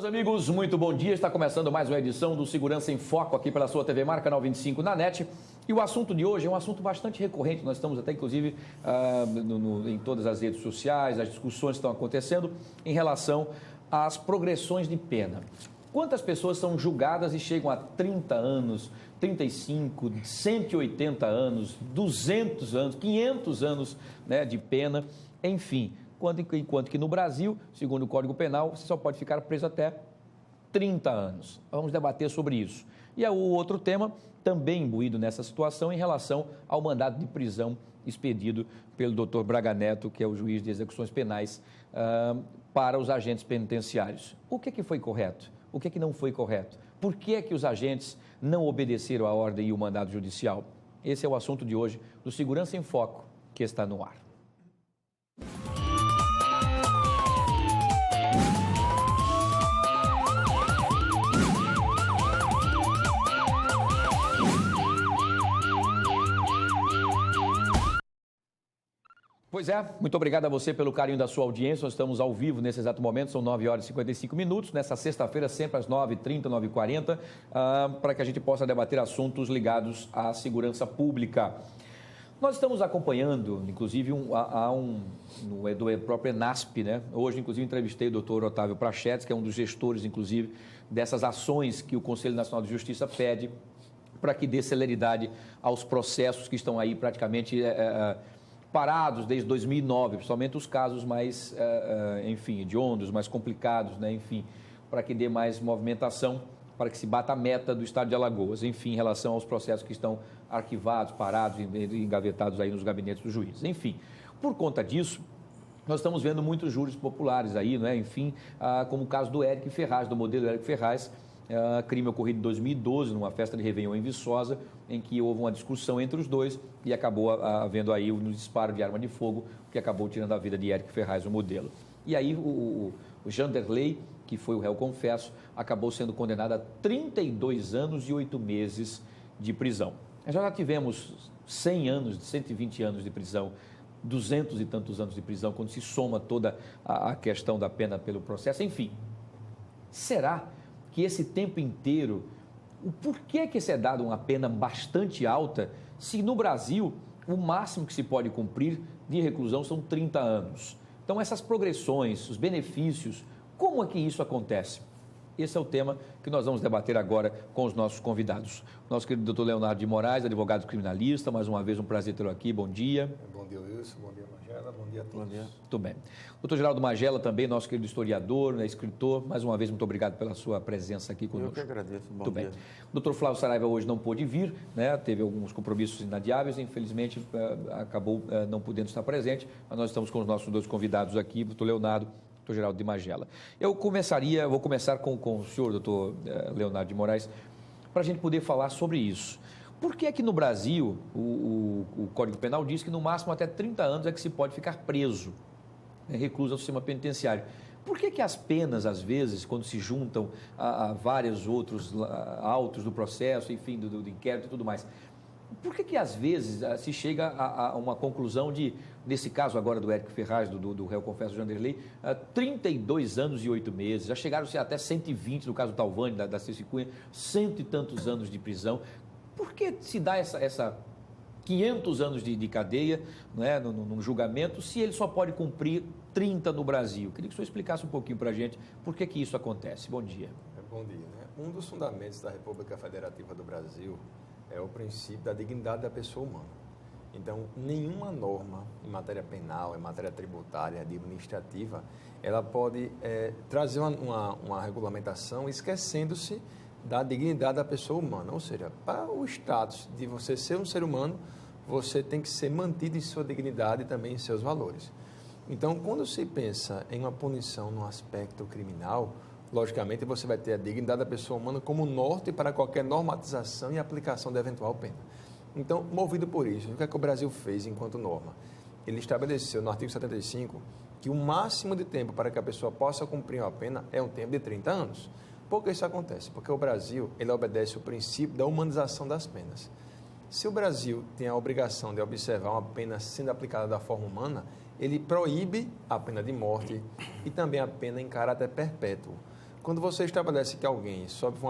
Meus amigos, muito bom dia. Está começando mais uma edição do Segurança em Foco aqui pela sua TV Mar, canal 25 na NET. E o assunto de hoje é um assunto bastante recorrente. Nós estamos até, inclusive, em todas as redes sociais, as discussões que estão acontecendo em relação às progressões de pena. Quantas pessoas são julgadas e chegam a 30 anos, 35, 180 anos, 200 anos, 500 anos, né, de pena, enfim. Enquanto que no Brasil, segundo o Código Penal, você só pode ficar preso até 30 anos. Vamos debater sobre isso. E o outro tema, também imbuído nessa situação, em relação ao mandado de prisão expedido pelo Dr. Braga Neto, que é o juiz de execuções penais, para os agentes penitenciários. O que foi correto? O que não foi correto? Por que os agentes não obedeceram à ordem e o mandado judicial? Esse é o assunto de hoje do Segurança em Foco, que está no ar. Pois é, muito obrigado a você pelo carinho da sua audiência. Nós estamos ao vivo nesse exato momento, são 9 horas e 55 minutos, nessa sexta-feira, sempre às 9h30, 9h40, para que a gente possa debater assuntos ligados à segurança pública. Nós estamos acompanhando, inclusive, do próprio ENASP, né? Hoje, inclusive, entrevistei o doutor Otávio Prachetes, que é um dos gestores, inclusive, dessas ações que o Conselho Nacional de Justiça pede para que dê celeridade aos processos que estão aí praticamente parados desde 2009, principalmente os casos mais, hediondos, mais complicados, né? Enfim, para que dê mais movimentação, para que se bata a meta do Estado de Alagoas, enfim, em relação aos processos que estão arquivados, parados, engavetados aí nos gabinetes dos juízes. Enfim, por conta disso, nós estamos vendo muitos júris populares aí, né? Enfim, como o caso do Éric Ferraz, do modelo Éric Ferraz, crime ocorrido em 2012, numa festa de Réveillon em Viçosa, em que houve uma discussão entre os dois e acabou havendo aí um disparo de arma de fogo, que acabou tirando a vida de Éric Ferraz, o modelo. E aí o Janderley, que foi o réu confesso, acabou sendo condenado a 32 anos e 8 meses de prisão. Já tivemos 100 anos, 120 anos de prisão, 200 e tantos anos de prisão, quando se soma toda a questão da pena pelo processo. Enfim, será que esse tempo inteiro, por que se é dado uma pena bastante alta, se no Brasil o máximo que se pode cumprir de reclusão são 30 anos? Então, essas progressões, os benefícios, como é que isso acontece? Esse é o tema que nós vamos debater agora com os nossos convidados. Nosso querido doutor Leonardo de Moraes, advogado criminalista, mais uma vez um prazer tê-lo aqui, bom dia. Bom dia, Wilson, bom dia, Magela, bom dia a todos. Bom dia. Muito bem. Doutor Geraldo Magela também, nosso querido historiador, né, escritor, mais uma vez muito obrigado pela sua presença aqui conosco. Eu que agradeço, bom muito dia. Bem. Doutor Flávio Saraiva hoje não pôde vir, né, teve alguns compromissos inadiáveis, infelizmente acabou não podendo estar presente, mas nós estamos com os nossos dois convidados aqui, doutor Leonardo, doutor Geraldo de Magela. Vou começar com o senhor, doutor Leonardo de Moraes, para a gente poder falar sobre isso. Por que é que no Brasil o Código Penal diz que no máximo até 30 anos é que se pode ficar preso, recluso ao sistema penitenciário? Por que as penas, às vezes, quando se juntam a vários outros autos do processo, enfim, do inquérito e tudo mais, por que às vezes se chega a uma conclusão de, nesse caso agora do Éric Ferraz, do réu confesso Janderley, 32 anos e 8 meses, já chegaram-se até 120 no caso do Talvani, da Ceci Cunha, 100 e tantos anos de prisão? Por que se dá essa 500 anos de cadeia, né, num julgamento, se ele só pode cumprir 30 no Brasil? Queria que o senhor explicasse um pouquinho para a gente por que isso acontece. Bom dia. Bom dia. Né? Um dos fundamentos da República Federativa do Brasil é o princípio da dignidade da pessoa humana. Então, nenhuma norma em matéria penal, em matéria tributária, administrativa, ela pode trazer uma regulamentação esquecendo-se da dignidade da pessoa humana. Ou seja, para o status de você ser um ser humano, você tem que ser mantido em sua dignidade e também em seus valores. Então, quando se pensa em uma punição no aspecto criminal, logicamente você vai ter a dignidade da pessoa humana como norte para qualquer normatização e aplicação da eventual pena. Então, movido por isso, o que é que o Brasil fez enquanto norma? Ele estabeleceu no artigo 75 que o máximo de tempo para que a pessoa possa cumprir uma pena é um tempo de 30 anos. Por que isso acontece? Porque o Brasil ele obedece o princípio da humanização das penas. Se o Brasil tem a obrigação de observar uma pena sendo aplicada da forma humana, ele proíbe a pena de morte e também a pena em caráter perpétuo. Quando você estabelece que alguém sofre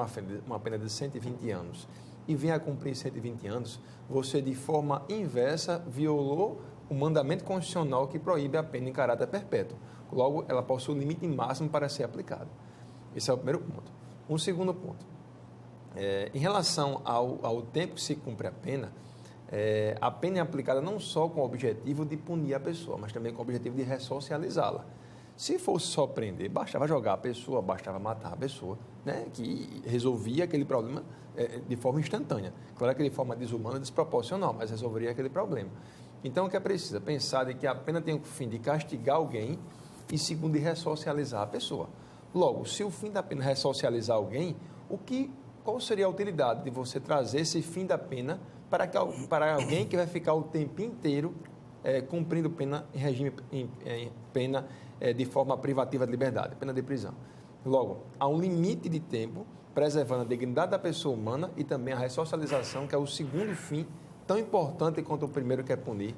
uma pena de 120 anos e vem a cumprir 120 anos, você, de forma inversa, violou o mandamento constitucional que proíbe a pena em caráter perpétuo. Logo, ela possui o limite máximo para ser aplicada. Esse é o primeiro ponto. Um segundo ponto. Em relação ao tempo que se cumpre a pena é aplicada não só com o objetivo de punir a pessoa, mas também com o objetivo de ressocializá-la. Se fosse só prender, bastava jogar a pessoa, bastava matar a pessoa, né, que resolvia aquele problema de forma instantânea. Claro que de forma desumana, desproporcional, mas resolveria aquele problema. Então, o que é preciso? Pensar de que a pena tem o fim de castigar alguém e, segundo, de ressocializar a pessoa. Logo, se o fim da pena é ressocializar alguém, qual seria a utilidade de você trazer esse fim da pena para alguém que vai ficar o tempo inteiro cumprindo pena em regime pena de forma privativa de liberdade, pena de prisão? Logo, há um limite de tempo preservando a dignidade da pessoa humana e também a ressocialização, que é o segundo fim tão importante quanto o primeiro, que é punir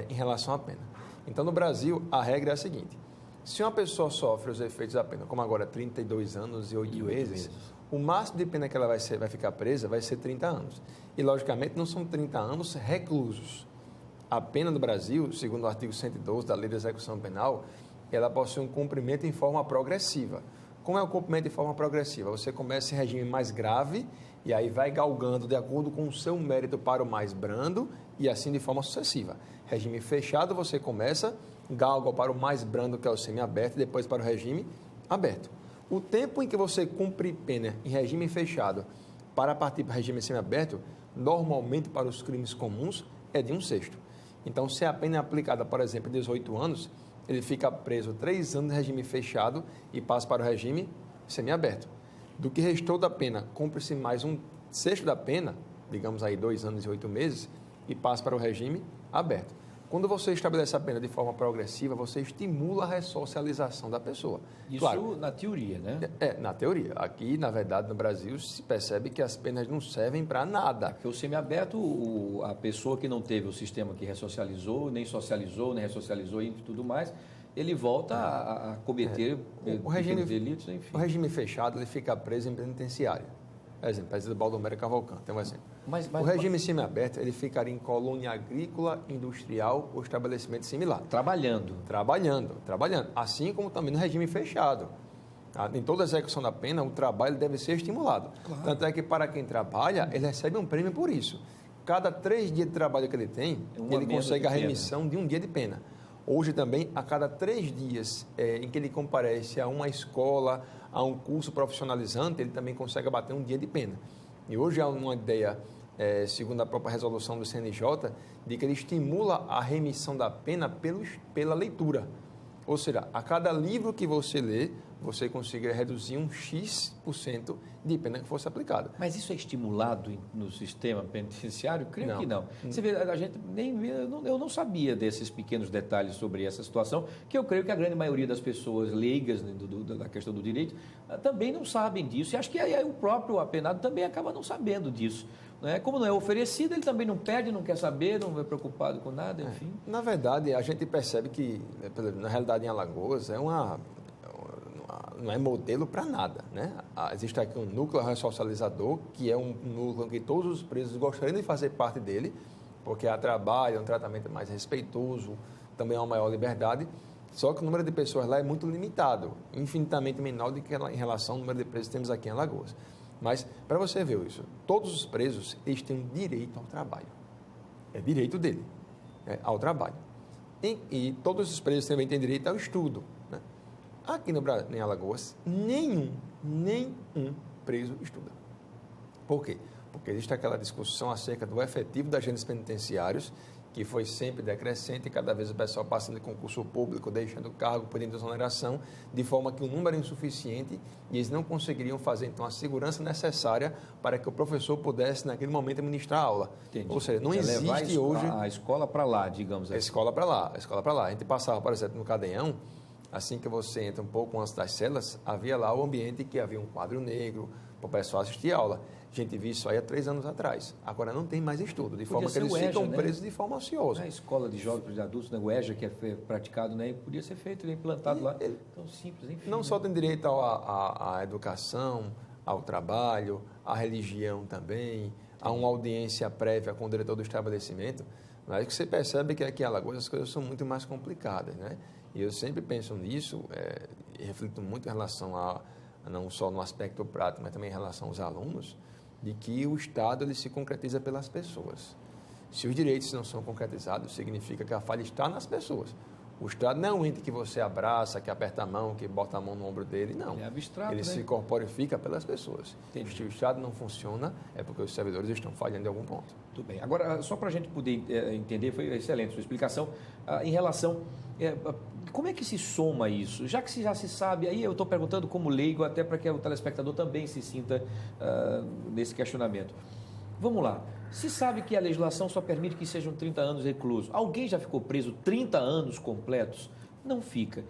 em relação à pena. Então, no Brasil, a regra é a seguinte: se uma pessoa sofre os efeitos da pena, como agora 32 anos e 8 meses, o máximo de pena que ela vai ficar presa vai ser 30 anos. E, logicamente, não são 30 anos reclusos. A pena no Brasil, segundo o artigo 112 da Lei de Execução Penal, ela possui um cumprimento em forma progressiva. Como é o cumprimento de forma progressiva? Você começa em regime mais grave e aí vai galgando de acordo com o seu mérito para o mais brando e assim de forma sucessiva. Regime fechado, você começa, galga para o mais brando, que é o semiaberto, e depois para o regime aberto. O tempo em que você cumpre pena em regime fechado para partir para o regime semiaberto, normalmente para os crimes comuns, é de 1/6. Então, se a pena é aplicada, por exemplo, em 18 anos, ele fica preso 3 anos de regime fechado e passa para o regime semiaberto. Do que restou da pena, cumpre-se mais 1/6 da pena, digamos aí 2 anos e 8 meses, e passa para o regime aberto. Quando você estabelece a pena de forma progressiva, você estimula a ressocialização da pessoa. Isso claro, na teoria, né? Na teoria. Aqui, na verdade, no Brasil, se percebe que as penas não servem para nada. Porque o semiaberto, a pessoa que não teve o sistema que ressocializou, nem socializou, nem ressocializou e tudo mais, ele volta a cometer delitos, enfim. O regime fechado, ele fica preso em penitenciária. Por exemplo, presidente Baldomero Cavalcante, tem um exemplo. O regime semiaberto, ele ficaria em colônia agrícola, industrial ou estabelecimento similar. Trabalhando. Assim como também no regime fechado. Em toda a execução da pena, o trabalho deve ser estimulado. Claro. Tanto é que, para quem trabalha, ele recebe um prêmio por isso. Cada 3 dias de trabalho que ele tem, ele consegue a remissão de 1 dia de pena. Hoje também, a cada 3 dias em que ele comparece a uma escola, a um curso profissionalizante, ele também consegue abater 1 dia de pena. E hoje há uma ideia, segundo a própria resolução do CNJ, de que ele estimula a remissão da pena pela leitura. Ou seja, a cada livro que você lê, você consegue reduzir um X% de pena que fosse aplicada. Mas isso é estimulado no sistema penitenciário? Creio que não. Você vê, a gente eu não sabia desses pequenos detalhes sobre essa situação, que eu creio que a grande maioria das pessoas leigas da questão do direito também não sabem disso. E acho que aí o próprio apenado também acaba não sabendo disso. Como não é oferecido, ele também não pede, não quer saber, não é preocupado com nada, enfim. Na verdade, a gente percebe que, na realidade, em Alagoas, não é modelo para nada, né? Existe aqui um núcleo ressocializador, que é um núcleo que todos os presos gostariam de fazer parte dele, porque há trabalho, um tratamento mais respeitoso, também há uma maior liberdade, só que o número de pessoas lá é muito limitado, infinitamente menor do que em relação ao número de presos que temos aqui em Alagoas. Mas, para você ver isso, todos os presos, eles têm um direito ao trabalho. É direito dele, ao trabalho. E todos os presos também têm direito ao estudo. Né? Aqui em Alagoas, nenhum preso estuda. Por quê? Porque existe aquela discussão acerca do efetivo dos agentes penitenciários, que foi sempre decrescente, e cada vez o pessoal passando de concurso público, deixando o cargo, pedindo exoneração, de forma que o número é insuficiente e eles não conseguiriam fazer, então, a segurança necessária para que o professor pudesse, naquele momento, ministrar a aula. Entendi. Ou seja, não existe hoje... A escola para lá, digamos assim. A escola para lá. A gente passava, por exemplo, no Cadeão, assim que você entra um pouco antes das celas, havia lá o ambiente que havia um quadro negro para o pessoal assistir a aula. A gente viu isso aí há 3 anos atrás. Agora não tem mais estudo, de forma que ser eles o EJA, ficam né? presos de forma ociosa. A escola de jogos de adultos, né? O EJA, que é praticado, né? Podia ser feito, implantado lá. Tão simples, enfim. Não só tem direito à educação, ao trabalho, à religião também, a uma audiência prévia com o diretor do estabelecimento. Mas que você percebe que aqui em Alagoas as coisas são muito mais complicadas, né? E eu sempre penso nisso, e reflito muito em relação a, não só no aspecto prático, mas também em relação aos alunos, de que o Estado ele se concretiza pelas pessoas. Se os direitos não são concretizados, significa que a falha está nas pessoas. O Estado não é um ente que você abraça, que aperta a mão, que bota a mão no ombro dele, não. Ele é abstrato, ele né? se corporifica pelas pessoas. Entendi. Se o Estado não funciona, é porque os servidores estão falhando em algum ponto. Tudo bem. Agora, só para a gente poder entender, foi excelente a sua explicação, em relação... como é que se soma isso? Já que já se sabe, aí eu estou perguntando como leigo, até para que o telespectador também se sinta nesse questionamento. Vamos lá. Se sabe que a legislação só permite que sejam 30 anos recluso. Alguém já ficou preso 30 anos completos? Não fica.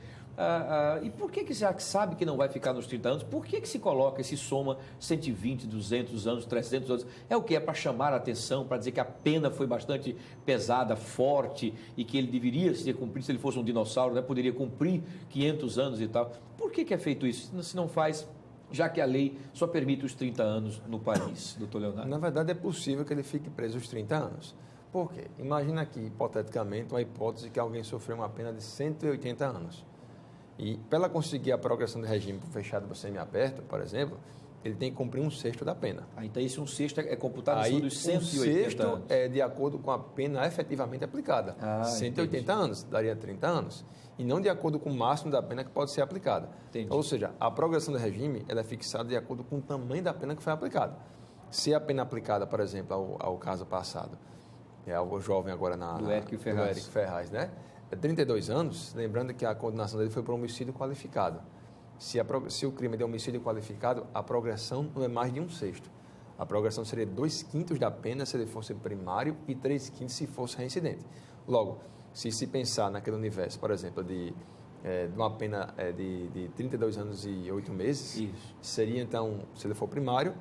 E por que já que sabe que não vai ficar nos 30 anos, por que se coloca e se soma 120, 200 anos, 300 anos? É o que? É para chamar a atenção, para dizer que a pena foi bastante pesada, forte, e que ele deveria ser cumprido, se ele fosse um dinossauro, né, poderia cumprir 500 anos e tal. Por que é feito isso? Se não faz, já que a lei só permite os 30 anos no país, doutor Leonardo? Na verdade, é possível que ele fique preso os 30 anos. Por quê? Imagina aqui, hipoteticamente, uma hipótese que alguém sofreu uma pena de 180 anos. E, para ela conseguir a progressão de regime fechado para semiaberto, por exemplo, ele tem que cumprir 1/6 da pena. Então, esse 1/6 é computado em cima dos 1/6 anos. é de acordo com a pena efetivamente aplicada. 180 entendi. anos, daria 30 anos. E não de acordo com o máximo da pena que pode ser aplicada. Entendi. Ou seja, a progressão do regime ela é fixada de acordo com o tamanho da pena que foi aplicada. Se a pena aplicada, por exemplo, ao caso passado, ao jovem agora do Érico Ferraz, né? 32 anos, lembrando que a condenação dele foi por homicídio qualificado. Se o crime é de homicídio qualificado, a progressão não é mais de 1/6. A progressão seria 2/5 da pena se ele fosse primário e 3/5 se fosse reincidente. Logo, se pensar naquele universo, por exemplo, de uma pena de 32 anos e 8 meses, isso. Seria então, se ele for primário,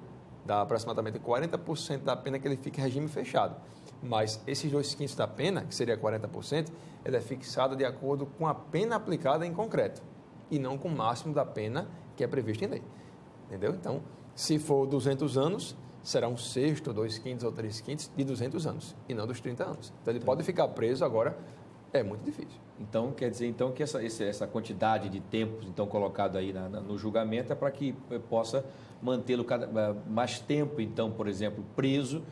dá aproximadamente 40% da pena que ele fica em regime fechado. Mas esses 2/5 da pena, que seria 40%, ele é fixado de acordo com a pena aplicada em concreto e não com o máximo da pena que é previsto em lei. Entendeu? Então, se for 200 anos, será 1/6, 2/5 ou 3/5 de 200 anos e não dos 30 anos. Então, ele pode ficar preso agora, é muito difícil. Então, quer dizer então que essa quantidade de tempos então colocado aí no julgamento é para que possa mantê-lo mais tempo, então, por exemplo, preso,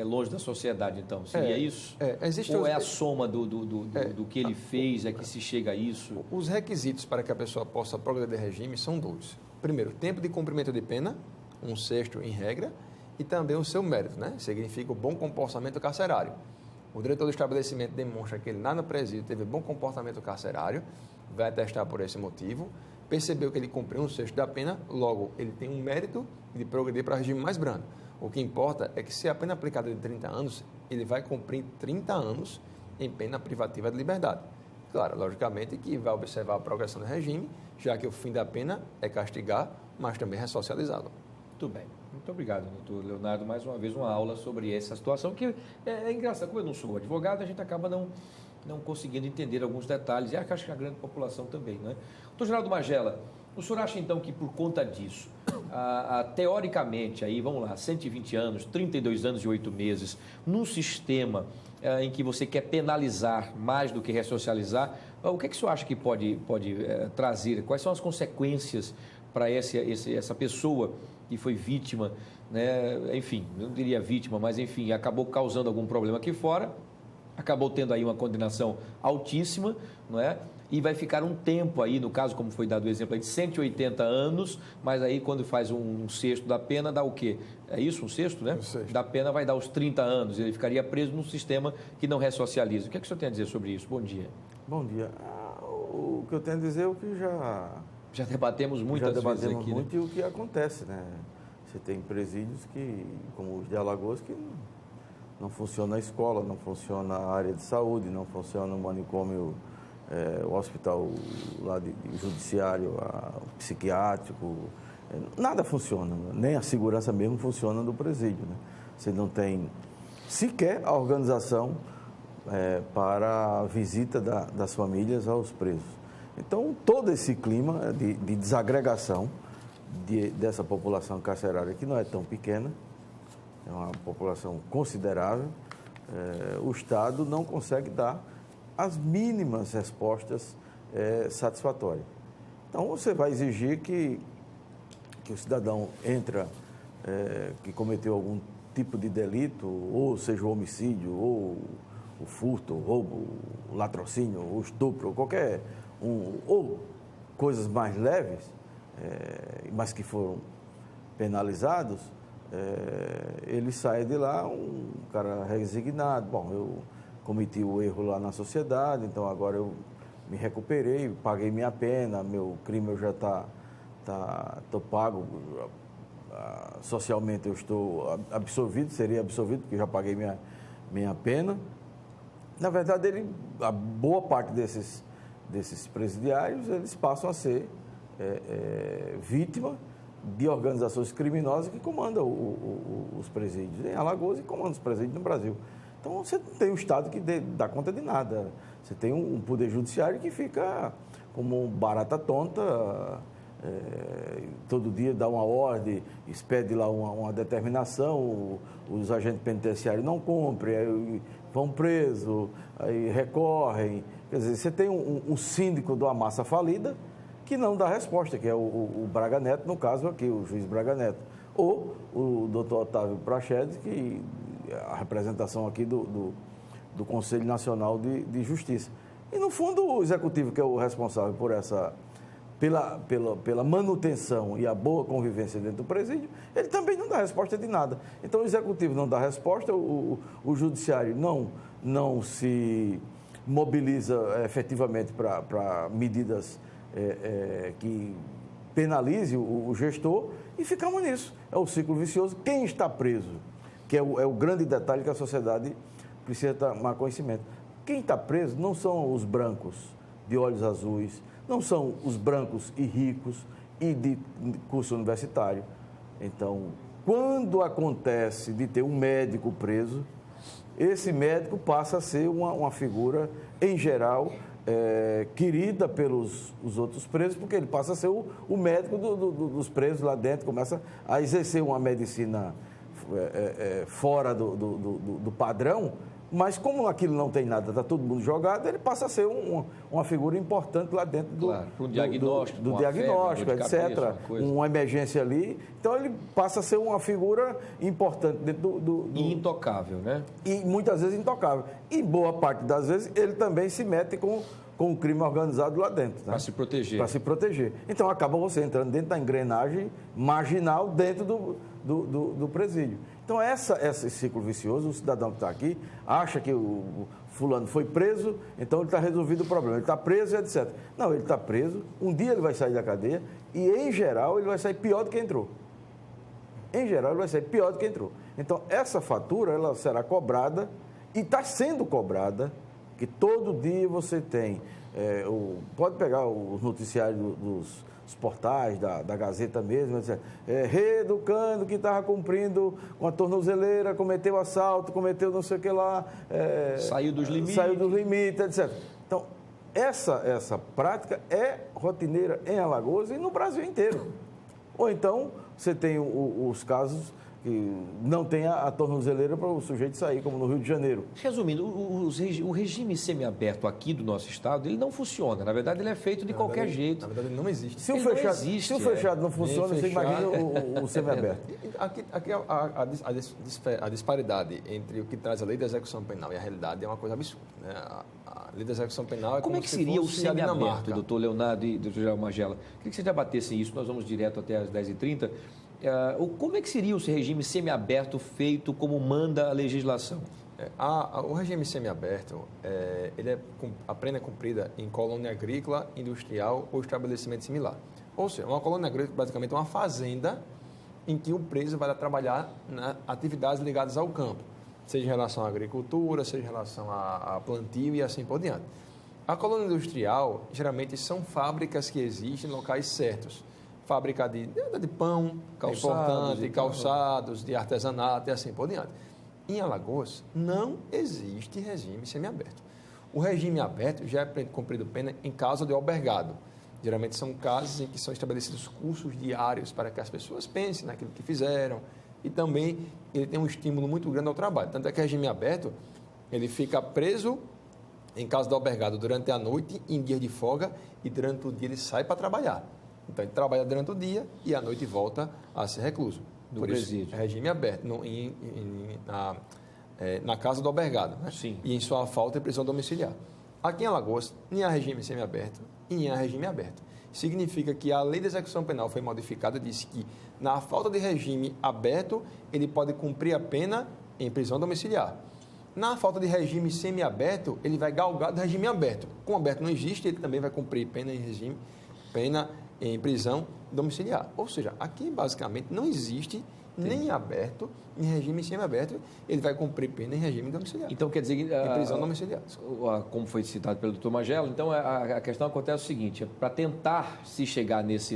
longe da sociedade, então. Seria isso? Ou é a soma do que ele fez, que se chega a isso? Os requisitos para que a pessoa possa progredir de regime são 2. Primeiro, tempo de cumprimento de pena, 1/6 em regra, e também o seu mérito, né? Significa o bom comportamento carcerário. O diretor do estabelecimento demonstra que ele lá no presídio teve bom comportamento carcerário, vai atestar por esse motivo, percebeu que ele cumpriu 1/6 da pena, logo ele tem um mérito de progredir para regime mais brando. O que importa é que se a pena aplicada de 30 anos, ele vai cumprir 30 anos em pena privativa de liberdade. Claro, logicamente que vai observar a progressão do regime, já que o fim da pena é castigar, mas também ressocializá-lo. Muito bem. Muito obrigado, doutor Leonardo. Mais uma vez, uma aula sobre essa situação, que é engraçado. Como eu não sou advogado, a gente acaba não conseguindo entender alguns detalhes, e acho que a grande população também, né? Doutor Geraldo Magela, o senhor acha, então, que por conta disso, teoricamente, aí, vamos lá, 120 anos, 32 anos e 8 meses, num sistema em que você quer penalizar mais do que ressocializar, o que é que o senhor acha que pode trazer? Quais são as consequências para essa pessoa que foi vítima, né? Enfim, não diria vítima, mas enfim, acabou causando algum problema aqui fora, acabou tendo aí uma condenação altíssima, não é? E vai ficar um tempo aí, no caso, como foi dado o exemplo aí, de 180 anos, mas aí quando faz 1/6 da pena, dá o quê? É isso, 1/6, né? 1/6. Da pena vai dar os 30 anos, ele ficaria preso num sistema que não ressocializa. O que é que o senhor tem a dizer sobre isso? Bom dia. Bom dia. O que eu tenho a dizer é o que já debatemos muitas vezes aqui. Muito, né? E o que acontece, né? Você tem presídios como os de Alagoas, que não funciona a escola, não funciona a área de saúde, não funciona o manicômio, o hospital lá de judiciário, o psiquiátrico, nada funciona, nem a segurança mesmo funciona do presídio, né? Você não tem sequer a organização para a visita das famílias aos presos. Então, todo esse clima de desagregação dessa população carcerária, que não é tão pequena, é uma população considerável, o Estado não consegue dar as mínimas respostas satisfatórias. Então, você vai exigir que o cidadão que cometeu algum tipo de delito, ou seja o homicídio, ou o furto, o roubo, o latrocínio, o estupro, qualquer ou coisas mais leves, mas que foram penalizados, ele sai de lá um cara resignado. Bom, eu cometi o erro lá na sociedade, então agora eu me recuperei, paguei minha pena, meu crime eu já estou pago, socialmente eu estou absolvido, seria absolvido porque já paguei minha pena. Na verdade, a boa parte desses presidiários, eles passam a ser vítima de organizações criminosas que comandam os presídios em Alagoas e comandam os presídios no Brasil. Então, você não tem um Estado que dá conta de nada. Você tem um poder judiciário que fica como barata tonta, todo dia dá uma ordem, expede lá uma determinação, os agentes penitenciários não cumprem, aí vão presos, aí recorrem. Quer dizer, você tem um síndico de uma massa falida que não dá resposta, que é o Braga Neto, no caso aqui, o juiz Braga Neto. Ou o doutor Otávio Praxedes, que a representação aqui do Conselho Nacional de Justiça. E, no fundo, o executivo, que é o responsável por pela manutenção e a boa convivência dentro do presídio, ele também não dá resposta de nada. Então, o executivo não dá resposta, o judiciário não se mobiliza efetivamente para medidas que penalize o gestor, e ficamos nisso. É o ciclo vicioso. Quem está preso, que é o grande detalhe que a sociedade precisa tomar conhecimento. Quem está preso não são os brancos de olhos azuis, não são os brancos e ricos e de curso universitário. Então, quando acontece de ter um médico preso, esse médico passa a ser uma figura, em geral, querida pelos os outros presos, porque ele passa a ser o médico dos presos lá dentro, começa a exercer uma medicina fora do padrão, mas como aquilo não tem nada, está todo mundo jogado, ele passa a ser uma figura importante lá dentro do diagnóstico, do diagnóstico, etc. Cabeça, uma emergência ali. Então, ele passa a ser uma figura importante dentro E intocável, né? E muitas vezes intocável. E boa parte das vezes ele também se mete com o crime organizado lá dentro. Né? Para se proteger. Para se proteger. Então, acaba você entrando dentro da engrenagem marginal dentro do presídio. Então, esse ciclo vicioso, o cidadão que está aqui acha que o fulano foi preso, então ele está resolvido o problema. Ele está preso, etc. Não, ele está preso, um dia ele vai sair da cadeia e, em geral, ele vai sair pior do que entrou. Em geral, ele vai sair pior do que entrou. Então, essa fatura, ela será cobrada e está sendo cobrada, que todo dia você tem. Pode pegar os noticiários dos portais, da Gazeta mesmo, reeducando que estava cumprindo com a tornozeleira, cometeu assalto, cometeu não sei o que lá. Saiu dos limites, etc. Então, essa prática é rotineira em Alagoas e no Brasil inteiro. Ou então, você tem os casos que não tem a tornozeleira para o sujeito sair, como no Rio de Janeiro. Resumindo, o regime semiaberto aqui do nosso estado, ele não funciona. Na verdade, ele é feito de qualquer jeito. Na verdade, ele não existe. Se o fechado não funciona, você imagina o semiaberto. Aqui a disparidade entre o que traz a lei de execução penal e a realidade é uma coisa absurda. Né? A lei de execução penal é como é que seria o semiaberto, doutor Leonardo e doutor Geraldo Magela? Queria que vocês debatessem isso. Nós vamos direto até às 10h30. Como é que seria o regime semiaberto feito como manda a legislação? O regime semiaberto, a pena é cumprida em colônia agrícola, industrial ou estabelecimento similar. Ou seja, uma colônia agrícola basicamente é uma fazenda em que o preso vai trabalhar nas atividades ligadas ao campo, seja em relação à agricultura, seja em relação a plantio e assim por diante. A colônia industrial, geralmente, são fábricas que existem em locais certos. fábrica de pão, Calçados, calçados, de artesanato e assim por diante. Em Alagoas, não existe regime semiaberto. O regime aberto já é cumprido pena em casa de albergado. Geralmente são casas em que são estabelecidos cursos diários para que as pessoas pensem naquilo que fizeram e também ele tem um estímulo muito grande ao trabalho. Tanto é que o regime aberto, ele fica preso em casa do albergado durante a noite, em dias de folga, e durante o dia ele sai para trabalhar. Então, ele trabalha durante o dia e à noite volta a ser recluso. No Por presídio. isso, regime aberto, na casa do albergado. Né? Sim. E em sua falta, prisão domiciliar. Aqui em Alagoas, nem há regime semiaberto e nem há regime aberto. Significa que a lei de execução penal foi modificada, disse que, na falta de regime aberto, ele pode cumprir a pena em prisão domiciliar. Na falta de regime semiaberto, ele vai galgar do regime aberto. Como aberto não existe, ele também vai cumprir pena em prisão domiciliar. Ou seja, aqui basicamente não existe nem aberto, nem regime semiaberto, ele vai cumprir pena em regime domiciliar. Então, quer dizer... em prisão domiciliar. Como foi citado pelo doutor Magelo, então a questão acontece o seguinte, para tentar se chegar nesse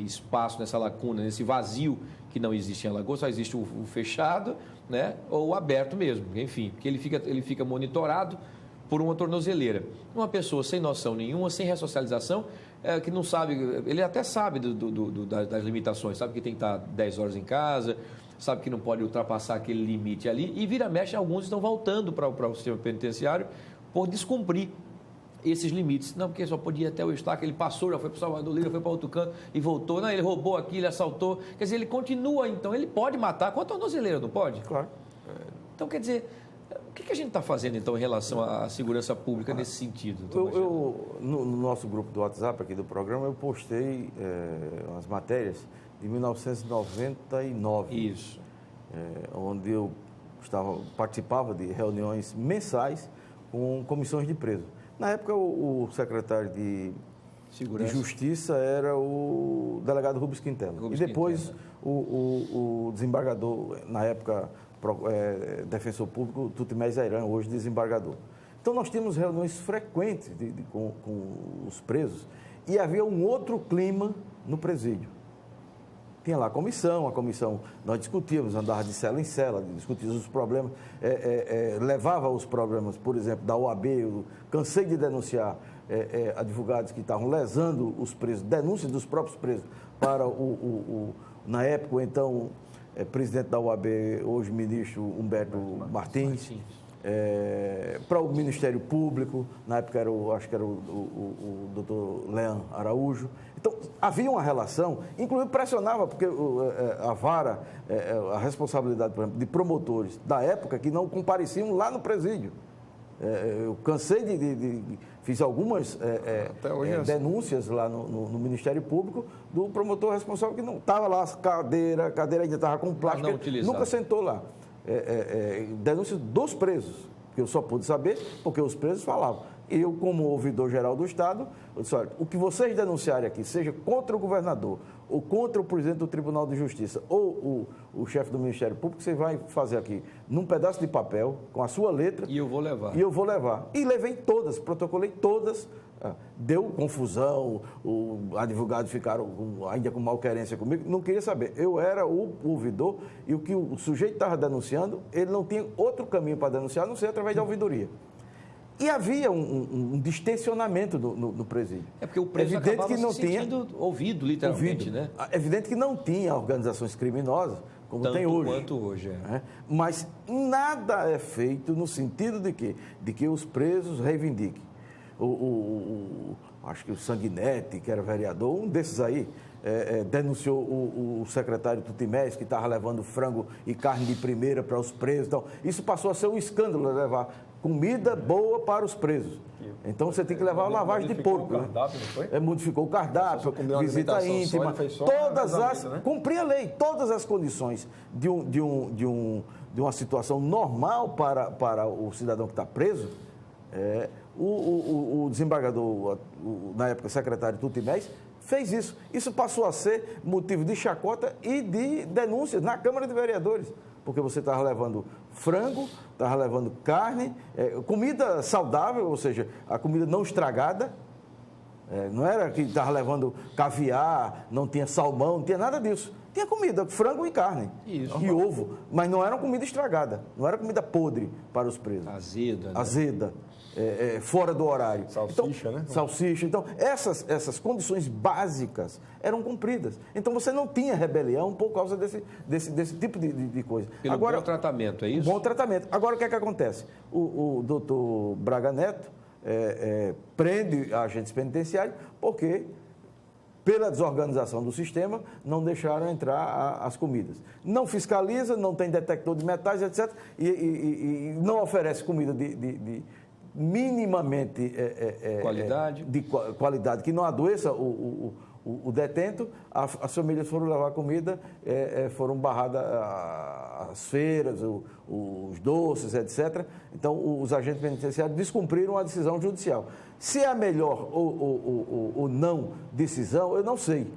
espaço, nessa lacuna, nesse vazio que não existe em Alagoas, só existe o fechado, né, ou o aberto mesmo, enfim, porque ele fica monitorado por uma tornozeleira. Uma pessoa sem noção nenhuma, sem ressocialização, que não sabe, ele até sabe das limitações, sabe que tem que estar 10 horas em casa, sabe que não pode ultrapassar aquele limite ali, e vira-mexe, alguns estão voltando para o sistema penitenciário por descumprir esses limites. Não, porque só podia até o Estaca, ele passou, já foi para o Salvador Lira, foi para outro canto e voltou. Não, ele roubou aqui, ele assaltou. Quer dizer, ele continua, então, ele pode matar com a tornozeleira, não pode? Claro. Então, quer dizer, o que a gente está fazendo, então, em relação à segurança pública nesse sentido? No nosso grupo do WhatsApp aqui do programa, eu postei umas matérias de 1999. Isso. Onde eu participava de reuniões mensais com comissões de presos. Na época, o secretário de Justiça era o delegado Rubens Quintela. E depois, o desembargador, na época, defensor público, Tutimés Airan, hoje desembargador. Então, nós tínhamos reuniões frequentes com os presos e havia um outro clima no presídio. Tinha lá a comissão, nós discutíamos, andava de cela em cela, discutíamos os problemas, levava os problemas, por exemplo, da OAB, eu cansei de denunciar advogados que estavam lesando os presos, denúncias dos próprios presos para na época, então, presidente da OAB, hoje ministro Humberto Martins. Para o Ministério Público, na época acho que era o doutor Leão Araújo. Então, havia uma relação, inclusive pressionava, porque a vara, a responsabilidade, por exemplo, de promotores da época que não compareciam lá no presídio. Eu cansei fiz algumas denúncias lá no Ministério Público do promotor responsável que não estava lá, a cadeira ainda estava com plástico, nunca sentou lá. Denúncias dos presos, que eu só pude saber porque os presos falavam. Eu, como ouvidor geral do Estado, eu disse, olha, o que vocês denunciarem aqui, seja contra o governador, ou contra o presidente do Tribunal de Justiça, ou o chefe do Ministério Público, você vai fazer aqui num pedaço de papel, com a sua letra. E eu vou levar. E levei todas, protocolei todas. Deu confusão, os advogados ficaram ainda com malquerência comigo, não queria saber. Eu era o ouvidor e o que o sujeito estava denunciando, ele não tinha outro caminho para denunciar, a não ser através da ouvidoria. E havia um distensionamento no presídio. Porque o preso acabava que não se sentindo ouvido, literalmente, né? É evidente que não tinha organizações criminosas, como tem hoje. Tanto quanto hoje, Mas nada é feito no sentido de que os presos reivindiquem. Acho que o Sanguinetti, que era vereador, um desses aí, denunciou o secretário Tutimés, que estava levando frango e carne de primeira para os presos. Então, isso passou a ser um escândalo, levar comida boa para os presos. Então, você tem que levar uma lavagem de porco. Modificou o cardápio, não foi? Modificou o cardápio, visita íntima, cumpria a lei, todas as condições de uma situação normal para o cidadão que está preso. O desembargador, na época secretário Tutimés, fez isso. Isso passou a ser motivo de chacota e de denúncias na Câmara de Vereadores, porque você estava levando frango, estava levando carne, comida saudável, ou seja, a comida não estragada, Não era que estava levando caviar, não tinha salmão, não tinha nada disso. Tinha comida, frango e carne. Isso. E ovo. Mas não era comida estragada, não era comida podre para os presos. Azeda. Né? Azeda. Fora do horário. Salsicha, né? Salsicha. Então, essas condições básicas eram cumpridas. Então, você não tinha rebelião por causa desse tipo de coisa. Pelo bom tratamento, é isso? Bom tratamento. Agora, o que é que acontece? O doutor Braga Neto prende agentes penitenciários porque, pela desorganização do sistema, não deixaram entrar as comidas. Não fiscaliza, não tem detector de metais, etc. E não oferece comida minimamente de qualidade, que não adoeça o detento. As famílias foram levar comida, foram barradas as feiras, os doces, etc. Então, os agentes penitenciários descumpriram a decisão judicial. Se é a melhor ou não decisão, eu não sei.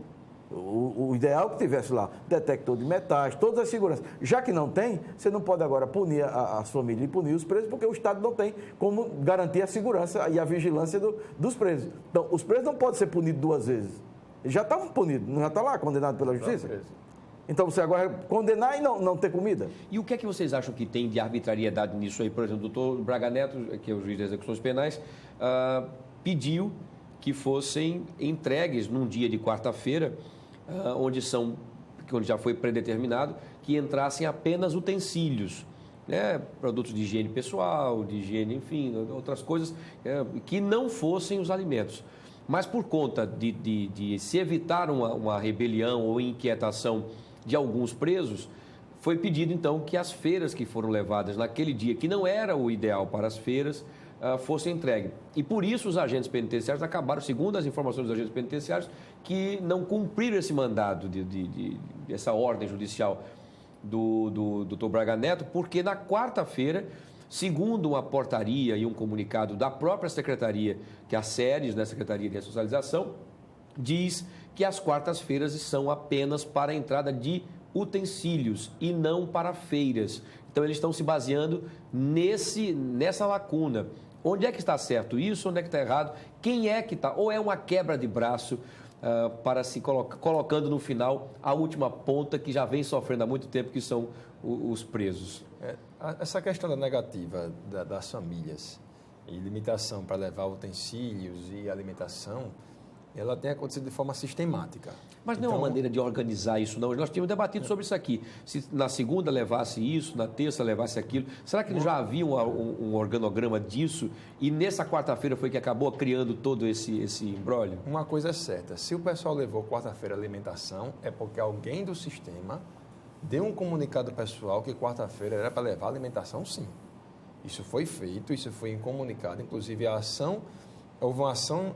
O ideal é que tivesse lá detector de metais, todas as seguranças. Já que não tem, você não pode agora punir as famílias e punir os presos, porque o Estado não tem como garantir a segurança e a vigilância dos presos. Então, os presos não podem ser punidos duas vezes. Eles já estavam punidos, não já está lá condenado pela justiça? Então, você agora condenar e não ter comida? E o que é que vocês acham que tem de arbitrariedade nisso aí? Por exemplo, o doutor Braga Neto, que é o juiz de execuções penais, pediu que fossem entregues num dia de quarta-feira, onde já foi predeterminado, que entrassem apenas utensílios, né? Produtos de higiene pessoal, de higiene, enfim, outras coisas, que não fossem os alimentos. Mas por conta de se evitar uma rebelião ou inquietação de alguns presos, foi pedido então que as feiras que foram levadas naquele dia, que não era o ideal para as feiras, fossem entregues. E por isso os agentes penitenciários acabaram, segundo as informações dos agentes penitenciários, que não cumpriram esse mandado, essa ordem judicial do doutor Braga Neto, porque na quarta-feira, segundo uma portaria e um comunicado da própria secretaria, que é a SERES, né, Secretaria de Ressocialização, diz que as quartas-feiras são apenas para a entrada de utensílios e não para feiras. Então, eles estão se baseando nessa lacuna. Onde é que está certo isso? Onde é que está errado? Quem é que está? Ou é uma quebra de braço para se colocando no final a última ponta que já vem sofrendo há muito tempo, que são os presos? Essa questão da negativa das famílias e limitação para levar utensílios e alimentação, ela tem acontecido de forma sistemática. Mas não é uma maneira de organizar isso, não. Nós tínhamos debatido sobre isso aqui. Se na segunda levasse isso, na terça levasse aquilo, será que já havia um organograma disso? E nessa quarta-feira foi que acabou criando todo esse imbróglio? Uma coisa é certa, se o pessoal levou quarta-feira alimentação, é porque alguém do sistema deu um comunicado pessoal que quarta-feira era para levar alimentação, sim. Isso foi feito, isso foi comunicado, inclusive houve uma ação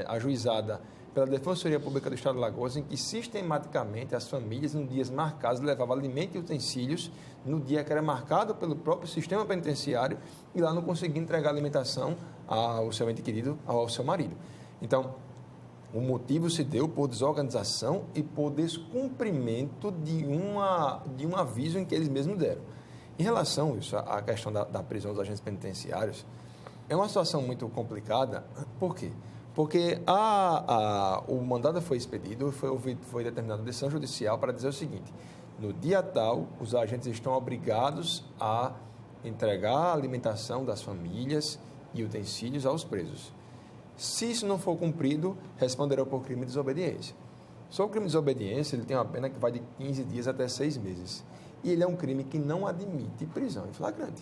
ajuizada pela Defensoria Pública do Estado de Alagoas, em que sistematicamente as famílias, em dias marcados, levavam alimento e utensílios, no dia que era marcado pelo próprio sistema penitenciário, e lá não conseguia entregar alimentação ao seu ente querido, ao seu marido. Então, o motivo se deu por desorganização e por descumprimento de um aviso em que eles mesmos deram. Em relação a isso, à questão da prisão dos agentes penitenciários, é uma situação muito complicada. Por quê? Porque o mandado foi expedido, foi determinada a decisão judicial para dizer o seguinte: no dia tal, os agentes estão obrigados a entregar a alimentação das famílias e utensílios aos presos. Se isso não for cumprido, responderão por crime de desobediência. Só o crime de desobediência, ele tem uma pena que vai de 15 dias até 6 meses. E ele é um crime que não admite prisão em flagrante.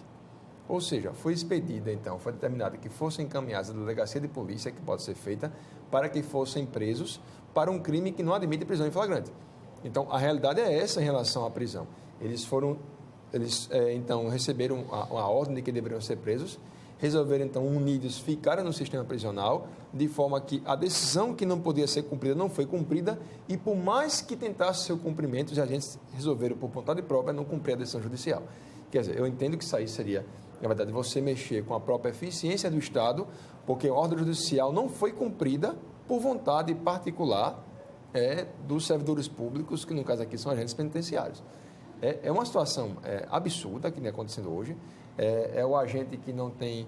Ou seja, foi expedida, então, foi determinado que fossem encaminhados à delegacia de polícia, que pode ser feita, para que fossem presos para um crime que não admite prisão em flagrante. Então, a realidade é essa em relação à prisão. Eles então, receberam a ordem de que deveriam ser presos, resolveram, então, unidos, ficaram no sistema prisional, de forma que a decisão que não podia ser cumprida não foi cumprida, e por mais que tentasse seu cumprimento, os agentes resolveram, por vontade própria, não cumprir a decisão judicial. Quer dizer, eu entendo que isso aí seria, na verdade, você mexer com a própria eficiência do Estado, porque a ordem judicial não foi cumprida por vontade particular dos servidores públicos, que no caso aqui são agentes penitenciários. É uma situação absurda que está acontecendo hoje. É o agente que não tem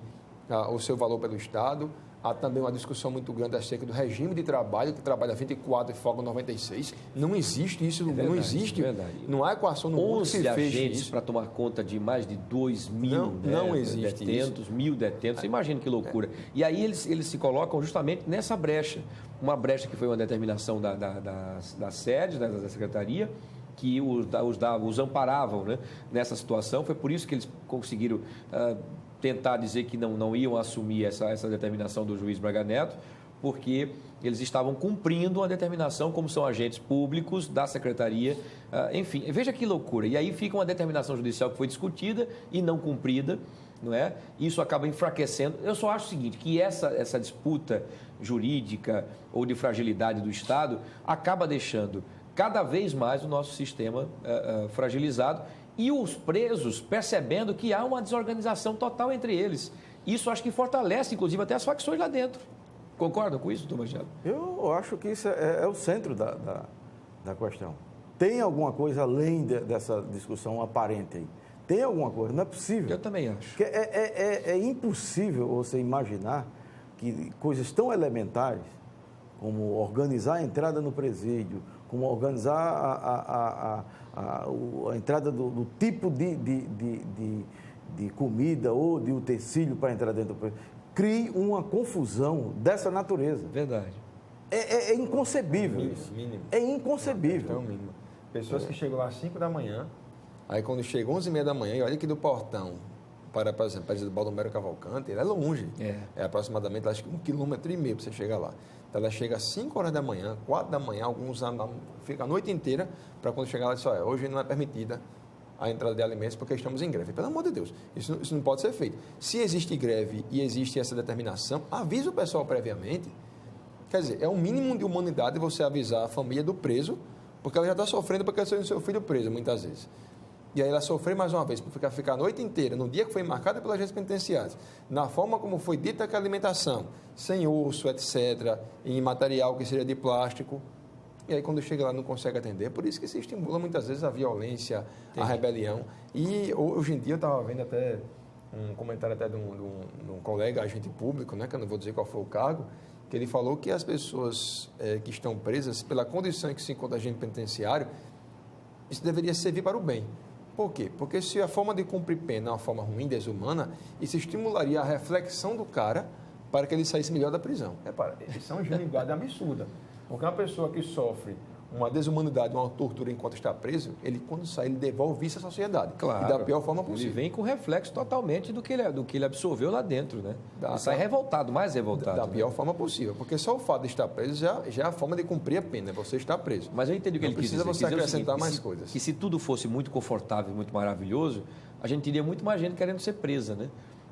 o seu valor pelo Estado, Há também uma discussão muito grande acerca do regime de trabalho, que trabalha 24 e folga 96. Não existe isso, verdade, não existe. Não há equação no mundo que se 11 feche agentes isso. para tomar conta de mais de 2 mil Não existe detentos, 1.000 detentos. Você imagina que loucura. E aí eles se colocam justamente nessa brecha. Uma brecha que foi uma determinação da sede, da secretaria, que os amparavam, né, nessa situação. Foi por isso que eles conseguiram tentar dizer que não iam assumir essa determinação do juiz Braga Neto, porque eles estavam cumprindo uma determinação, como são agentes públicos da secretaria. Enfim, veja que loucura. E aí fica uma determinação judicial que foi discutida e não cumprida, não é? Isso acaba enfraquecendo. Eu só acho o seguinte, que essa disputa jurídica ou de fragilidade do Estado acaba deixando cada vez mais o nosso sistema fragilizado e os presos percebendo que há uma desorganização total entre eles. Isso acho que fortalece, inclusive, até as facções lá dentro. Concordam com isso, Tomás Machado? Eu acho que isso é o centro da questão. Tem alguma coisa além dessa discussão aparente aí? Tem alguma coisa? Não é possível. Eu também acho. Porque é impossível você imaginar que coisas tão elementares como organizar a entrada no presídio, como organizar a entrada do tipo de comida ou de utensílio para entrar dentro do presídio, crie uma confusão dessa natureza. Verdade. É inconcebível isso. Mínimo. É inconcebível. Mínimo. Pessoas que chegam lá às 5 da manhã, aí quando chegam 11h30 da manhã, e olha que do portão para, por exemplo, para o Baldomero Cavalcante, é longe. É aproximadamente, acho que 1,5 km para você chegar lá. Então, ela chega às 5 horas da manhã, 4 da manhã, alguns ficam a noite inteira, para quando chegar lá, diz, olha, hoje não é permitida a entrada de alimentos porque estamos em greve. Pelo amor de Deus, isso não pode ser feito. Se existe greve e existe essa determinação, avisa o pessoal previamente. Quer dizer, é o mínimo de humanidade você avisar a família do preso, porque ela já está sofrendo porque tem seu filho preso, muitas vezes. E aí ela sofreu mais uma vez, por ficar a noite inteira, no dia que foi marcado pelas agências penitenciárias, na forma como foi dita que a alimentação, sem osso, etc., em material que seria de plástico. E aí, quando chega lá, não consegue atender. Por isso que se estimula, muitas vezes, a violência, a rebelião. E, hoje em dia, eu estava vendo até um comentário até de um colega, agente público, né, que eu não vou dizer qual foi o cargo, que ele falou que as pessoas que estão presas, pela condição em que se encontra agente penitenciário, isso deveria servir para o bem. Por quê? Porque se a forma de cumprir pena é uma forma ruim, desumana, isso estimularia a reflexão do cara para que ele saísse melhor da prisão. Repara, isso é uma ingenuidade absurda. Porque uma pessoa que sofre uma desumanidade, uma tortura enquanto está preso, ele, quando sai, ele devolve isso à sociedade. Claro. E da pior forma possível. Ele vem com reflexo totalmente do que ele absorveu lá dentro, né? Ele sai revoltado, mais revoltado. Da pior forma possível. Porque só o fato de estar preso já é a forma de cumprir a pena, você está preso. Mas eu entendi o que ele quis dizer. Não precisa você acrescentar mais coisas. Que se tudo fosse muito confortável, muito maravilhoso, a gente teria muito mais gente querendo ser presa, né?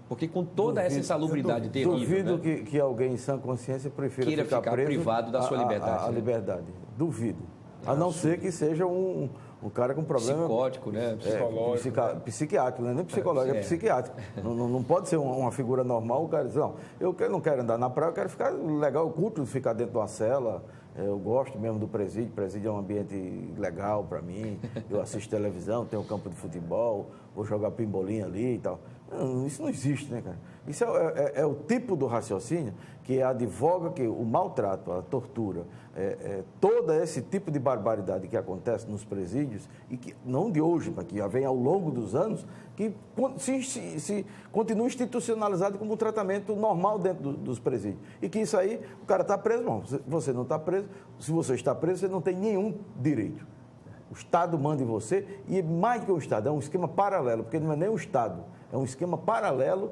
Porque com toda essa insalubridade terrível... Duvido, né? que alguém em sã consciência prefira ficar preso privado da sua liberdade. A liberdade. Duvido. A não ser que seja um cara com problema... Psicótico, né? Psiquiátrico, não é nem psicológico, é psiquiátrico. Não pode ser uma figura normal, o cara diz, não, eu não quero andar na praia, eu quero ficar legal, eu curto ficar dentro de uma cela, eu gosto mesmo do presídio, o presídio é um ambiente legal para mim, eu assisto televisão, tenho um campo de futebol, vou jogar pimbolim ali e tal. Não, isso não existe, né, cara? Isso é o tipo do raciocínio que advoga que o maltrato, a tortura, todo esse tipo de barbaridade que acontece nos presídios, e que não de hoje, mas que já vem ao longo dos anos, que se continua institucionalizado como um tratamento normal dentro dos presídios. E que isso aí, o cara está preso, não, você não está preso, se você está preso, você não tem nenhum direito. O Estado manda em você, e mais do que o Estado, é um esquema paralelo, porque não é nem o Estado, é um esquema paralelo,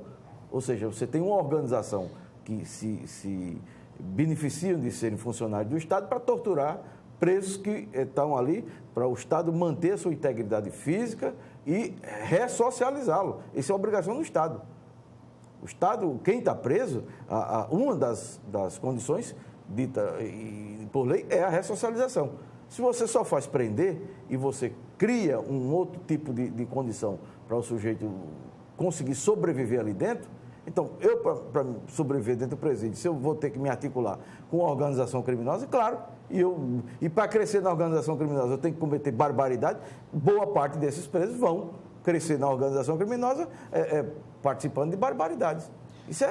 ou seja, você tem uma organização que se beneficiam de serem funcionários do Estado para torturar presos que estão ali para o Estado manter a sua integridade física e ressocializá-lo. Isso é obrigação do Estado. O Estado, quem está preso, uma das condições dita por lei é a ressocialização. Se você só faz prender e você cria um outro tipo de condição para o sujeito conseguir sobreviver ali dentro, então, eu, para sobreviver dentro do presídio, se eu vou ter que me articular com uma organização criminosa, claro, e para crescer na organização criminosa eu tenho que cometer barbaridade, boa parte desses presos vão crescer na organização criminosa participando de barbaridades. Isso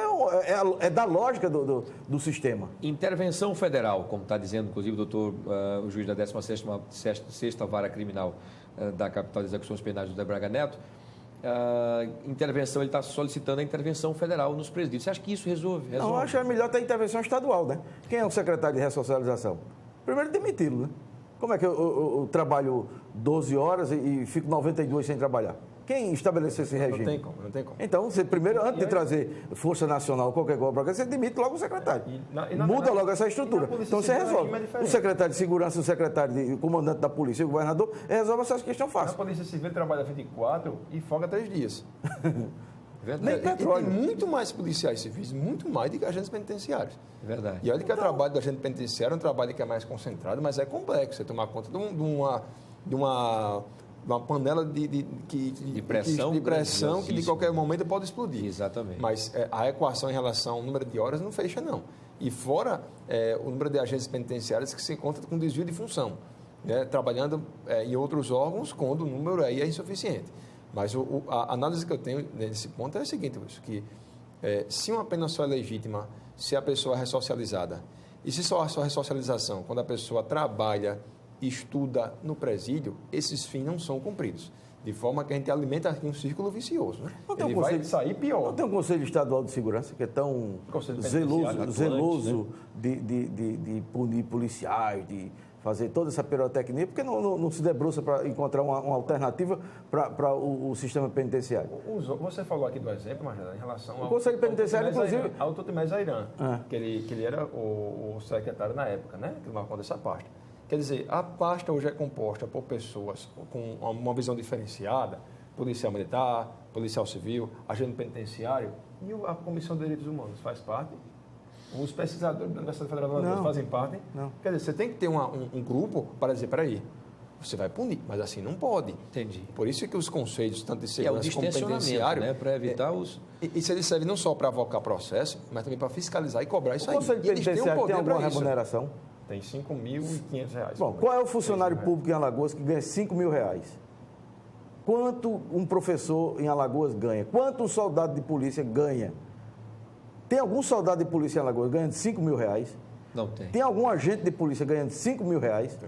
é da lógica do sistema. Intervenção federal, como está dizendo, inclusive, o juiz da 16ª Vara Criminal da Capital de Execuções Penais, José Braga Neto, intervenção, ele está solicitando a intervenção federal nos presídios. Você acha que isso resolve? Não, eu acho que é melhor ter intervenção estadual, né? Quem é o secretário de ressocialização? Primeiro, demiti-lo, né? Como é que eu trabalho 12 horas e fico 92 sem trabalhar? Quem estabeleceu esse regime? Não tem como. Então, você primeiro, antes de trazer Força Nacional, qualquer coisa para cá, você demite logo o secretário. Muda logo essa estrutura. Então, você resolve. O secretário de Segurança, o comandante da polícia e o governador resolvem essas questões fáceis. A Polícia Civil trabalha 24 e folga 3 dias. Nem petróleo. E tem muito mais policiais civis, muito mais do que agentes penitenciários. Verdade. E olha que o trabalho do agente penitenciário é um trabalho que é mais concentrado, mas é complexo. Você tomar conta de uma panela de pressão que de qualquer momento pode explodir. Exatamente. Mas a equação em relação ao número de horas não fecha, não. E fora o número de agentes penitenciários que se encontra com desvio de função, né, trabalhando em outros órgãos quando o número aí é insuficiente. Mas a análise que eu tenho nesse ponto é a seguinte, Wilson, que se uma pena só é legítima, se a pessoa é ressocializada, e se só a sua ressocialização, quando a pessoa trabalha e estuda no presídio, esses fins não são cumpridos. De forma que a gente alimenta aqui um círculo vicioso. Né? Ele vai sair pior. Não tem um Conselho Estadual de Segurança que é tão zeloso de punir policiais, de fazer toda essa pirotecnia, porque não se debruça para encontrar uma alternativa para o sistema penitenciário. Você falou aqui do exemplo, Marcelo, em relação ao Conselho Penitenciário, inclusive... Ao Tutimés Airan, que ele era o secretário na época, né? Que tomava conta dessa pasta. Quer dizer, a pasta hoje é composta por pessoas com uma visão diferenciada, policial militar, policial civil, agente penitenciário, e a Comissão de Direitos Humanos faz parte. Os pesquisadores da Universidade Federal do Brasil fazem parte. Não. Quer dizer, você tem que ter um grupo para dizer, peraí, você vai punir, mas assim não pode. Entendi. Por isso que os conselhos, tanto de segurança como penitenciário... né, para evitar os... Isso ele serve não só para avocar processo, mas também para fiscalizar e cobrar isso aí. O Conselho Penitenciário tem alguma remuneração? Tem R$5.500. Bom, qual é o funcionário público em Alagoas que ganha R$5.000? Quanto um professor em Alagoas ganha? Quanto um soldado de polícia ganha? Tem algum soldado de polícia em Alagoas ganhando R$5.000? Não tem. Tem algum agente de polícia ganhando R$5.000?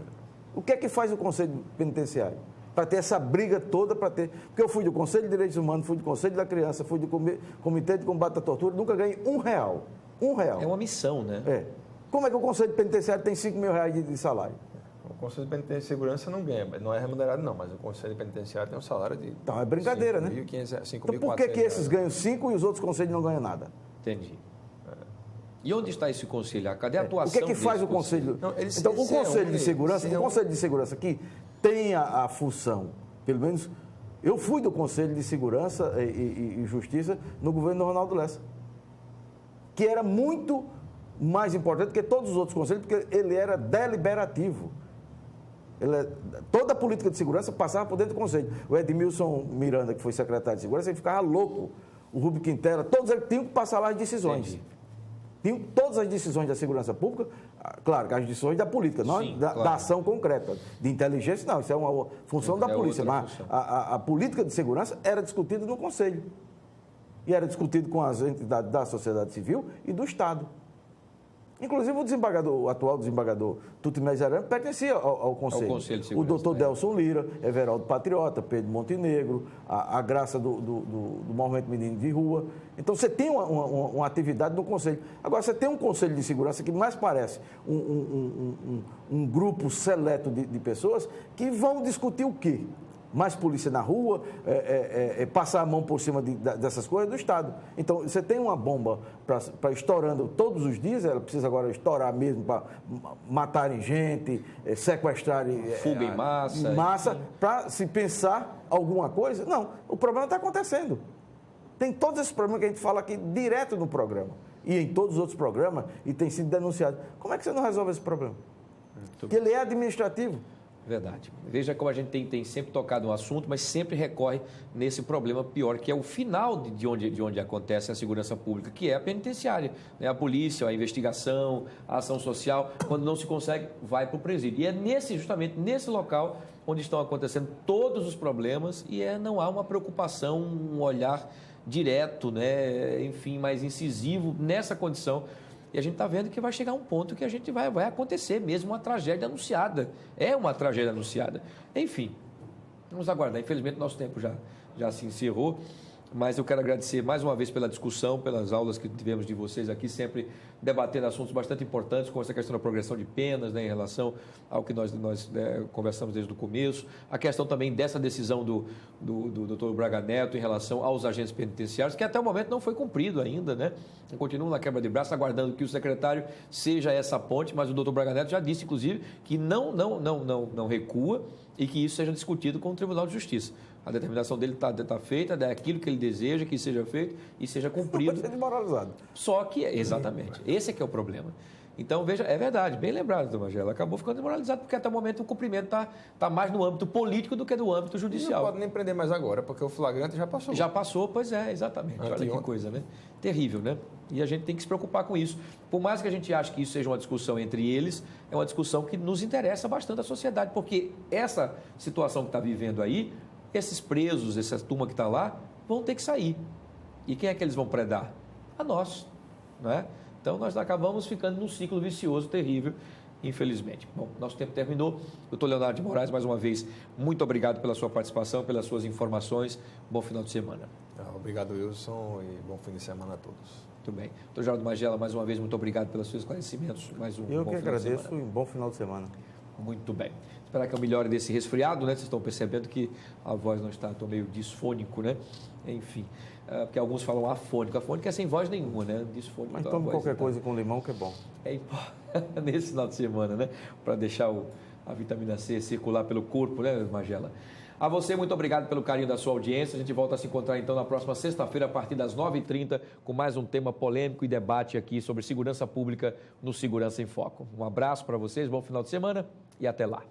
O que é que faz o Conselho Penitenciário? Para ter essa briga toda, porque eu fui do Conselho de Direitos Humanos, fui do Conselho da Criança, fui do Comitê de Combate à Tortura, nunca ganhei R$1. R$1. É uma missão, né? Como é que o Conselho Penitenciário tem R$5.000 de salário? O Conselho Penitenciário de Segurança não ganha, não é remunerado não, mas o Conselho Penitenciário tem um salário de... Então é brincadeira, né? Então por que esses ganham 5 e os outros conselhos não ganham nada? Entendi. E onde está esse conselho? Cadê a atuação? O que é que faz o conselho? Não, então, o Conselho de Segurança, o Conselho de Segurança aqui tem a função, pelo menos, eu fui do Conselho de Segurança e Justiça no governo do Ronaldo Lessa, que era muito mais importante que todos os outros conselhos, porque ele era deliberativo. Toda a política de segurança passava por dentro do conselho. O Edmilson Miranda, que foi secretário de Segurança, ele ficava louco. O Rubio Quintela, todos eles tinham que passar lá as decisões. Tinham todas as decisões da segurança pública, claro, as decisões da política, não da ação concreta. De inteligência, não, isso é uma função da polícia. Mas a política de segurança era discutida no conselho. E era discutido com as entidades da sociedade civil e do Estado. Inclusive, o atual desembargador Tutimés Airan pertencia ao Conselho. Conselho de Segurança, o doutor Delson Lira, Everaldo Patriota, Pedro Montenegro, a Graça do Movimento Menino de Rua. Então, você tem uma atividade no Conselho. Agora, você tem um Conselho de Segurança que mais parece um grupo seleto de pessoas que vão discutir o quê? Mais polícia na rua, passar a mão por cima dessas coisas do Estado. Então, você tem uma bomba para estourando todos os dias, ela precisa agora estourar mesmo para matarem gente, sequestrarem... Fuga em massa. Para se pensar alguma coisa. Não, o problema está acontecendo. Tem todos esses problemas que a gente fala aqui direto no programa. E em todos os outros programas, e tem sido denunciado. Como é que você não resolve esse problema? Porque ele é administrativo. Verdade. Veja como a gente tem sempre tocado no assunto, mas sempre recorre nesse problema pior, que é o final de onde acontece a segurança pública, que é a penitenciária. Né? A polícia, a investigação, a ação social, quando não se consegue, vai para o presídio. E é justamente nesse local onde estão acontecendo todos os problemas e não há uma preocupação, um olhar direto, né? Enfim, mais incisivo nessa condição. E a gente está vendo que vai chegar um ponto que a gente vai acontecer mesmo uma tragédia anunciada. É uma tragédia anunciada. Enfim, vamos aguardar. Infelizmente, nosso tempo já se encerrou. Mas eu quero agradecer mais uma vez pela discussão, pelas aulas que tivemos de vocês aqui, sempre debatendo assuntos bastante importantes, como essa questão da progressão de penas, né, em relação ao que nós conversamos desde o começo, a questão também dessa decisão do Dr. Braga Neto em relação aos agentes penitenciários, que até o momento não foi cumprido ainda, né? Continuam na quebra de braço, aguardando que o secretário seja essa ponte, mas o Dr. Braga Neto já disse, inclusive, que não recua e que isso seja discutido com o Tribunal de Justiça. A determinação dele está feita, é aquilo que ele deseja que seja feito e seja cumprido. Pode ser desmoralizado. Só que, exatamente, esse é que é o problema. Então, veja, é verdade, bem lembrado, doutor Magela, acabou ficando desmoralizado porque até o momento o cumprimento está mais no âmbito político do que no âmbito judicial. Não pode nem prender mais agora, porque o flagrante já passou. Já passou, pois é, exatamente. Olha que coisa, né? Terrível, né? E a gente tem que se preocupar com isso. Por mais que a gente ache que isso seja uma discussão entre eles, é uma discussão que nos interessa bastante a sociedade, porque essa situação que está vivendo aí, esses presos, essa turma que está lá, vão ter que sair. E quem é que eles vão predar? A nós, não é? Então, nós acabamos ficando num ciclo vicioso terrível, infelizmente. Bom, nosso tempo terminou. Doutor Leonardo de Moraes, mais uma vez, muito obrigado pela sua participação, pelas suas informações. Bom final de semana. Obrigado, Wilson, e bom fim de semana a todos. Muito bem. Doutor Geraldo Magela, mais uma vez, muito obrigado pelos seus esclarecimentos. Mais um Eu bom que final de agradeço semana. e um bom final de semana. Muito bem. Esperar que eu melhore desse resfriado, né? Vocês estão percebendo que a voz não está, estou meio disfônico, né? Enfim, porque alguns falam afônico. Afônico é sem voz nenhuma, né? Disfônico. Mas tome qualquer coisa com limão que é bom. É nesse final de semana, né? Para deixar a vitamina C circular pelo corpo, né, Magela? A você, muito obrigado pelo carinho da sua audiência. A gente volta a se encontrar, então, na próxima sexta-feira, a partir das 9h30, com mais um tema polêmico e debate aqui sobre segurança pública no Segurança em Foco. Um abraço para vocês, bom final de semana e até lá.